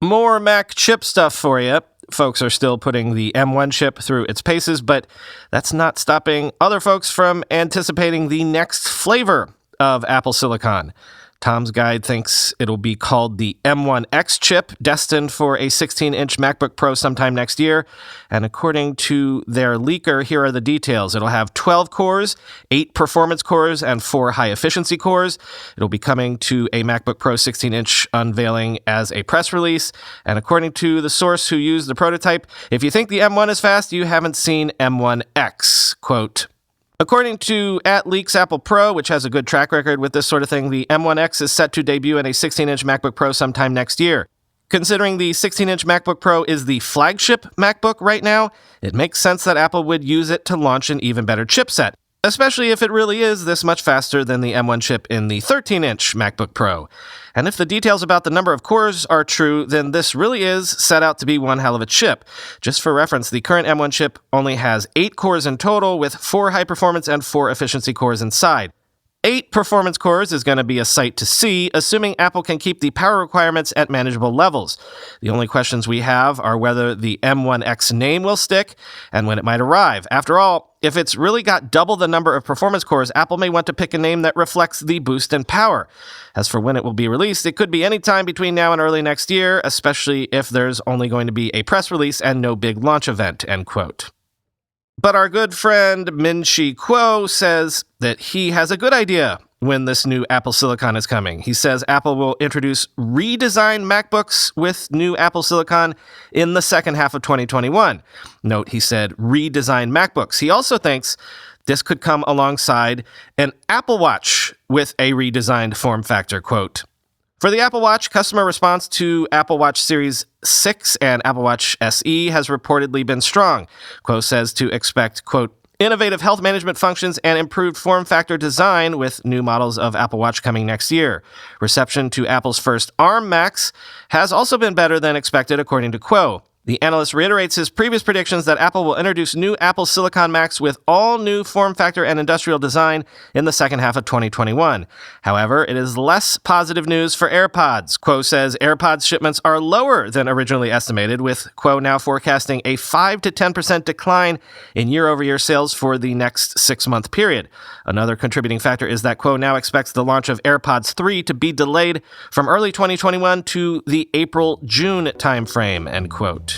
More Mac chip stuff for you. Folks are still putting the M1 chip through its paces, but that's not stopping other folks from anticipating the next flavor of Apple Silicon. Tom's Guide thinks it'll be called the M1X chip, destined for a 16-inch MacBook Pro sometime next year. And according to their leaker, here are the details. It'll have 12 cores, 8 performance cores, and 4 high-efficiency cores. It'll be coming to a MacBook Pro 16-inch unveiling as a press release. And according to the source who used the prototype, if you think the M1 is fast, you haven't seen M1X. Quote, according to @LeaksApplePro, Pro, which has a good track record with this sort of thing, the M1X is set to debut in a 16-inch MacBook Pro sometime next year. Considering the 16-inch MacBook Pro is the flagship MacBook right now, it makes sense that Apple would use it to launch an even better chipset, especially if it really is this much faster than the M1 chip in the 13-inch MacBook Pro. And if the details about the number of cores are true, then this really is set out to be one hell of a chip. Just for reference, the current M1 chip only has 8 cores in total, with 4 high-performance and 4 efficiency cores inside. 8 performance cores is going to be a sight to see, assuming Apple can keep the power requirements at manageable levels. The only questions we have are whether the M1X name will stick and when it might arrive. After all, if it's really got double the number of performance cores, Apple may want to pick a name that reflects the boost in power. As for when it will be released, it could be any time between now and early next year, especially if there's only going to be a press release and no big launch event, end quote. But our good friend Min-Chi Kuo says that he has a good idea when this new Apple Silicon is coming. He says Apple will introduce redesigned MacBooks with new Apple Silicon in the second half of 2021. Note, he said redesigned MacBooks. He also thinks this could come alongside an Apple Watch with a redesigned form factor, quote. For the Apple Watch, customer response to Apple Watch Series 6 and Apple Watch SE has reportedly been strong. Kuo says to expect, quote, innovative health management functions and improved form factor design with new models of Apple Watch coming next year. Reception to Apple's first ARM Macs has also been better than expected, according to Kuo. The analyst reiterates his previous predictions that Apple will introduce new Apple Silicon Macs with all new form factor and industrial design in the second half of 2021. However, it is less positive news for AirPods. Kuo says AirPods shipments are lower than originally estimated, with Kuo now forecasting a 5 to 10% decline in year-over-year sales for the next 6-month period. Another contributing factor is that Kuo now expects the launch of AirPods 3 to be delayed from early 2021 to the April-June timeframe, end quote.